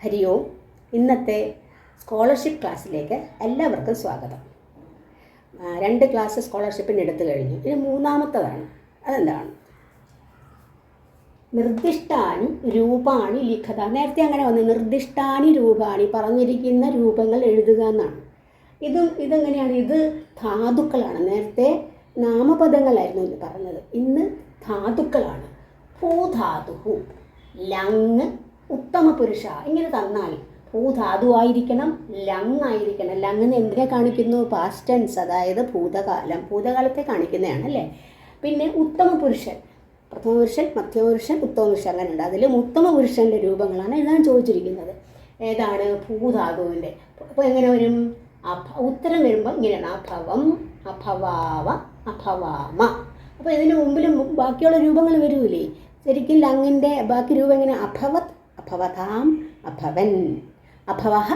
ഹരി ഓം. ഇന്നത്തെ സ്കോളർഷിപ്പ് ക്ലാസ്സിലേക്ക് എല്ലാവർക്കും സ്വാഗതം. 2 ക്ലാസ് സ്കോളർഷിപ്പിന് എടുത്തു കഴിഞ്ഞു. ഇത് മൂന്നാമത്തതാണ്. അതെന്താണ്? നിർദ്ദിഷ്ടാനി രൂപാണി ലിഖത. നേരത്തെ അങ്ങനെ വന്നു, നിർദ്ദിഷ്ടാനി രൂപാണി, പറഞ്ഞിരിക്കുന്ന രൂപങ്ങൾ എഴുതുക എന്നാണ്. ഇതെങ്ങനെയാണ്? ഇത് ധാതുക്കളാണ്. നേരത്തെ നാമപദങ്ങളായിരുന്നു ഇന്ന് പറഞ്ഞത്, ഇന്ന് ധാതുക്കളാണ്. ഭൂധാതു, ലങ്, ഉത്തമ പുരുഷ ഇങ്ങനെ തന്നാൽ ഭൂധാതുവായിരിക്കണം, ലങ് ആയിരിക്കണം. ലങ് എന്തിനെ കാണിക്കുന്നു? പാസ്റ്റ് ടെൻസ്, അതായത് ഭൂതകാലം, ഭൂതകാലത്തെ കാണിക്കുന്നതാണ് അല്ലേ. പിന്നെ ഉത്തമ പുരുഷൻ, പ്രഥമ പുരുഷൻ, മധ്യമപുരുഷൻ, ഉത്തമ പുരുഷൻ, അങ്ങനെ ഉണ്ട്. അതിലും ഉത്തമ പുരുഷൻ്റെ രൂപങ്ങളാണ് എഴുതാൻ ചോദിച്ചിരിക്കുന്നത്. ഏതാണ്? ഭൂധാതുവിൻ്റെ. അപ്പോൾ എങ്ങനെ വരും? ഉത്തരം വരുമ്പോൾ ഇങ്ങനെയാണ്: അഭവം, അഭവാവ, അഭവാമ. അപ്പോൾ ഇതിന് മുമ്പിലും ബാക്കിയുള്ള രൂപങ്ങൾ വരൂലേ? ശരിക്കും ലങ്ങിൻ്റെ ബാക്കി രൂപം എങ്ങനെ? അഭവത്, അഭവതാം, അഭവൻ, അഭവഹ,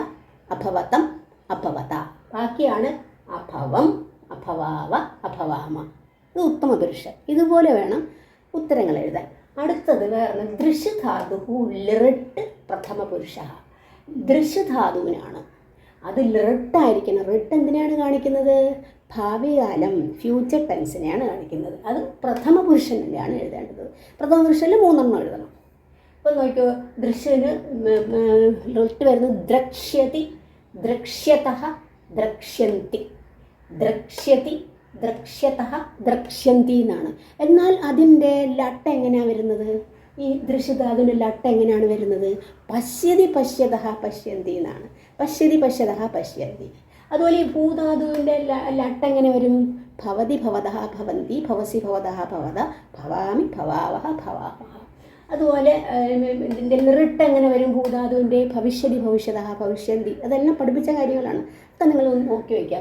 അഭവതം, അഭവത. ബാക്കിയാണ് അഭവം, അഭവാവ, അഭവാമ. ഇത് ഉത്തമ പുരുഷൻ. ഇതുപോലെ വേണം ഉത്തരങ്ങൾ എഴുതാൻ. അടുത്തത് വേറെ ദൃശ്യധാതു ലിറിട്ട് പ്രഥമ പുരുഷ. ദൃശ്യധാതുവിനാണ്, അത് ലിറിട്ടായിരിക്കണം. റിട്ട് എന്തിനാണ് കാണിക്കുന്നത്? ഭാവികാലം, ഫ്യൂച്ചർ ടെൻസിനെയാണ് കാണിക്കുന്നത്. അത് പ്രഥമ പുരുഷനിലാണ് എഴുതേണ്ടത്. പ്രഥമ പുരുഷനിൽ 3 എണ്ണം എഴുതണം. ഇപ്പം നോക്കിയോ, ദൃശ്യന് റിട്ട് വരുന്നത് ദ്രക്ഷ്യതി, ദ്രക്ഷ്യതഃ, ദ്രക്ഷ്യന്തി, ദ്രക്ഷ്യതി, ദ്രക്ഷ്യതഃ, ദ്രക്ഷ്യന്തി എന്നാണ്. എന്നാൽ അതിൻ്റെ ലട്ട് എങ്ങനെയാണ് വരുന്നത്? ഈ ദൃശ്യധാതുവിൻ്റെ ലട്ട് എങ്ങനെയാണ് വരുന്നത്? പശ്യതി, പശ്യതഃ, പശ്യന്തി എന്നാണ്. പശ്യതി, പശ്യതഃ, പശ്യന്തി. അതുപോലെ ഈ ഭൂധാതുവിൻ്റെ ലട്ട് എങ്ങനെ വരും? ഭവതി, ഭവതഃ, ഭവന്തി, ഭവസി, ഭവതഃ, ഭവത, ഭവാമി, ഭവാവഹ, ഭവാമഹ. അതുപോലെ ഇതിൻ്റെ ലിറിട്ട് എങ്ങനെ വരും? ഭൂധാതുവിൻ്റെ ഭവിഷ്യതി, ഭവിഷ്യതഃ, ഭവിഷ്യന്തി. അതെല്ലാം പഠിപ്പിച്ച കാര്യങ്ങളാണ്. അതൊക്കെ നിങ്ങൾ നോക്കി വയ്ക്കുക.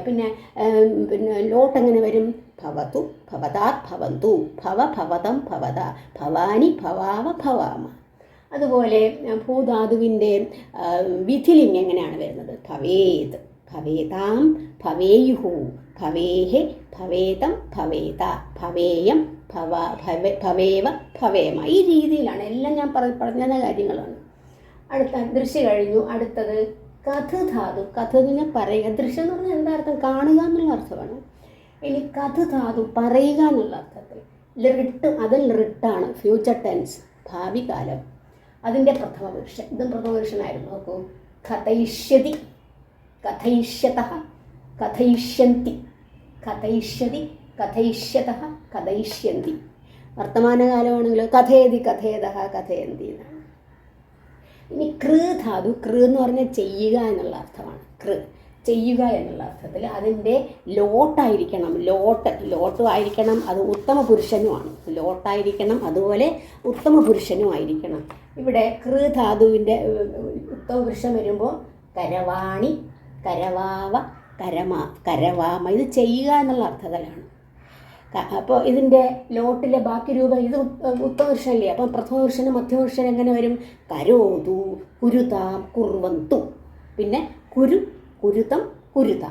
പിന്നെ ലോട്ട് എങ്ങനെ വരും? ഭവതു, ഭവതാത്, ഭവന്തു, ഭവ, ഭവതം, ഭവത, ഭവാനി, ഭവാവ, ഭവാമ. അതുപോലെ ഭൂധാതുവിൻ്റെ വിധിലിംഗ് എങ്ങനെയാണ് വരുന്നത്? ഭവേത്, ഭവേതാം, ഭവേയുഹു, ഭവേഹെ, ഭവേതം, ഭവേത, ഭവേയം, ഭവേവ, ഭവേമ. ഈ രീതിയിലാണ് എല്ലാം ഞാൻ പറഞ്ഞ കാര്യങ്ങളാണ്. അടുത്ത ദൃശ്യം കഴിഞ്ഞു. അടുത്തത് കഥധാതു. കഥ എന്ന് പറഞ്ഞാൽ പറയുക. ദൃശ്യം എന്ന് പറഞ്ഞാൽ എന്താ അർത്ഥം? കാണുക എന്നുള്ള അർത്ഥമാണ്. ഇനി കഥധാതു പറയുക എന്നുള്ള അർത്ഥത്തിൽ ലിറിട്ട്, അത് ലിറിട്ടാണ്, ഫ്യൂച്ചർ ടെൻസ്, ഭാവി കാലം. അതിൻ്റെ പ്രഥമ പുരുഷൻ. ഇതും പ്രഥമ പുരുഷനായിരുന്നു. നോക്കൂ: കഥയിഷ്യതി, കഥയിഷ്യതഃ, കഥയിഷ്യന്തി, കഥയിഷ്യതി, കഥയിഷ്യതഃ, കഥയിഷ്യന്തി. വർത്തമാനകാലമാണെങ്കിലോ കഥയതി, കഥയതഃ, കഥയന്തി എന്നാണ്. ഇനി കൃ ധാതു. കൃ എന്ന് പറഞ്ഞാൽ ചെയ്യുക എന്നുള്ള അർത്ഥമാണ്. കൃ, ചെയ്യുക എന്നുള്ള അർത്ഥത്തിൽ അതിൻ്റെ ലോട്ടായിരിക്കണം. ലോട്ടും ആയിരിക്കണം. അത് ഉത്തമ പുരുഷനുമാണ്. ലോട്ടായിരിക്കണം, അതുപോലെ ഉത്തമ പുരുഷനും ആയിരിക്കണം. ഇവിടെ കൃ ധാതുവിൻ്റെ ഉത്തമ പുരുഷൻ വരുമ്പോൾ കരവാണി, കരവാവ, കരവാമ. ഇത് ചെയ്യുക എന്നുള്ള അർത്ഥത്തിലാണ്. അപ്പോൾ ഇതിൻ്റെ ലോട്ടിലെ ബാക്കി രൂപം ഇത് ഉത്തമ പുരുഷനല്ലേ. അപ്പം പ്രഥമ പുരുഷനും മധ്യമപുരുഷൻ എങ്ങനെ വരും? കരോതു, കുരുതാം, കുർവന്തു. പിന്നെ കുരു, കുരുതം, കുരുത.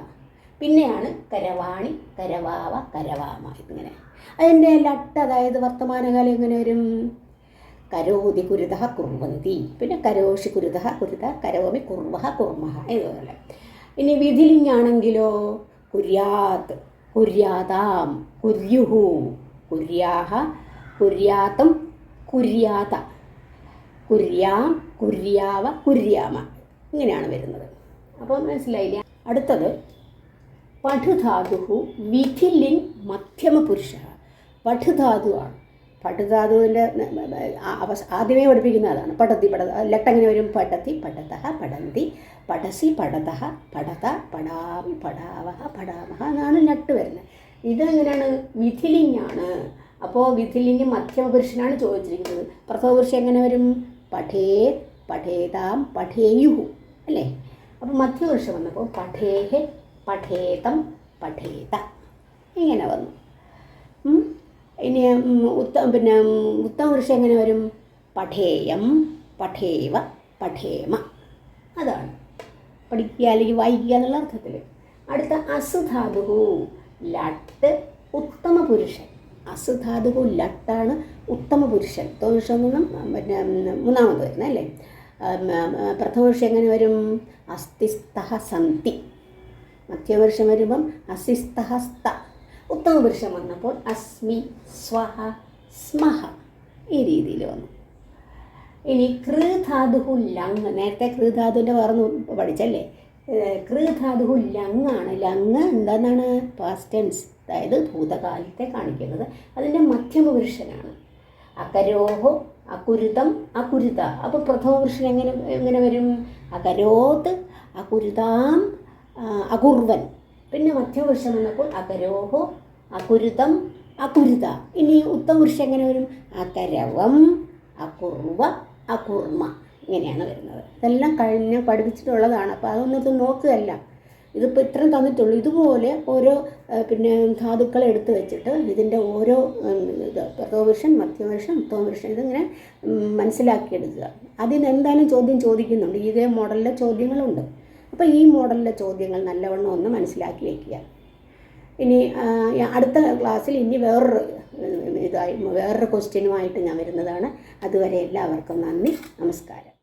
പിന്നെയാണ് കരവാണി, കരവാവ, കരവാമ. ഇങ്ങനെ അതിൻ്റെ ലട്ട്, അതായത് വർത്തമാനകാലം എങ്ങനെ വരും? കരോതി, കുരുതഃ, കുർവന്തി. പിന്നെ കരോഷി, കുരുതഃ, കുരുത, കരോമി, കുർവഹ, കുർമഹ. ഇതുപോലെ. ഇനി വിധിലിംഗാണെങ്കിലോ കുര്യാത്, കുര്യാതാം, കുര്യുഹു, കുര്യാഹ, കുര്യാതം, കുര്യാത, കുര്യാം, കുര്യാവ, കുര്യാമ. ഇങ്ങനെയാണ് വരുന്നത്. അപ്പോൾ മനസ്സിലായില്ല. അടുത്തത് പഠുധാതു വിധിലിംഗ് മധ്യമ പുരുഷ. പഠുധാതുവാണ്. പഠുധാതുവിൻ്റെ ആദ്യമേ പഠിപ്പിക്കുന്ന അതാണ്. പഠതി, ലട്ടെങ്ങനെ വരും? പഠതി, പഠതഃ, പഠന്തി, പഠസി, പഠതഃ, പഠത, പഠാമി, പഠാവഹ, പഠാമഹ എന്നാണ് ലട്ട് വരുന്നത്. ഇതെങ്ങനെയാണ്? വിധിലിംഗാണ്. അപ്പോൾ വിധിലിംഗ് മധ്യമ പുരുഷനാണ് ചോദിച്ചിരിക്കുന്നത്. പ്രഥമ പുരുഷൻ എങ്ങനെ വരും? പഠേത്, പഠേതാം, പഠേയുഹു അല്ലേ. അപ്പോൾ മധ്യപുരുഷൻ വന്നപ്പോൾ പഠേഹെ, പഠേതം, പഠേത ഇങ്ങനെ വന്നു. ഇനി ഉത്തമ പുരുഷൻ എങ്ങനെ വരും? പഠേയം, പഠേവ, പഠേമ. അതാണ് പഠിക്കുക അല്ലെങ്കിൽ വായിക്കുക എന്നുള്ള അർത്ഥത്തിൽ. അടുത്ത അസുധാതു ലട്ട്, ഉത്തമ പുരുഷൻ. അസുധാതു ലട്ടാണ്, ഉത്തമ പുരുഷൻ. ഉത്തമ പുരുഷൻ എന്നും മൂന്നാമത് വരുന്നത് അല്ലേ. പ്രഥമപുരുഷൻ എങ്ങനെ വരും? അസ്തിസ്തഃ സന്തി. മധ്യപുരുഷൻ വരുമ്പം അസിസ്തഃ സ്ത. ഉത്തമപുരുഷൻ വന്നപ്പോൾ അസ്മി, സ്വഹ, സ്മഹ ഈ രീതിയിൽ വന്നു. ഇനി കൃധാതുഹു ലങ്. നേരത്തെ കൃധാതുവിൻ്റെ പറഞ്ഞു പഠിച്ചല്ലേ? കൃധാതുഹു ലങ്ങാണ്. ലങ് എന്താണ്? പാസ്റ്റ് ടെൻസ്, അതായത് ഭൂതകാലത്തെ കാണിക്കുന്നത്. അതിൻ്റെ മധ്യമപുരുഷനാണ്. അകരോഹോ അകുരുതം അകുരുത. അപ്പോൾ പ്രഥമപുരുഷൻ എങ്ങനെ വരും? അകരോത് അകുരുതാം അകുർവൻ. പിന്നെ മധ്യമപുരുഷൻ വന്നപ്പോൾ അകരോഹോ അകുരുതം അകുരുത. ഇനി ഉത്തമപുരുഷൻ എങ്ങനെ വരും? അകരവം അകുർവ അകുർമ. ഇങ്ങനെയാണ് വരുന്നത്. ഇതെല്ലാം കഴിഞ്ഞ് പഠിപ്പിച്ചിട്ടുള്ളതാണ്. അപ്പോൾ അതൊന്നും നോക്കുകയല്ല, ഇതിപ്പോൾ ഇത്രയും തന്നിട്ടുള്ളൂ. ഇതുപോലെ ഓരോ ധാതുക്കളെ എടുത്ത് വെച്ചിട്ട് ഇതിൻ്റെ ഓരോ പ്രഥമപുരുഷൻ, മധ്യമപുരുഷൻ, ഉത്തമപുരുഷൻ ഇതിങ്ങനെ മനസ്സിലാക്കിയെടുക്കുക. അതിന് എന്തായാലും ചോദ്യം ചോദിക്കുന്നുണ്ട്. ഇതേ മോഡലിലെ ചോദ്യങ്ങളുണ്ട്. അപ്പോൾ ഈ മോഡലിലെ ചോദ്യങ്ങൾ നല്ലവണ്ണം ഒന്ന് മനസ്സിലാക്കി വയ്ക്കുക. ഇനി അടുത്ത ക്ലാസ്സിൽ ഇനി വേറൊരു ക്വസ്റ്റ്യനുമായിട്ട് ഞാൻ വരുന്നതാണ്. അതുവരെ എല്ലാവർക്കും നന്ദി, നമസ്കാരം.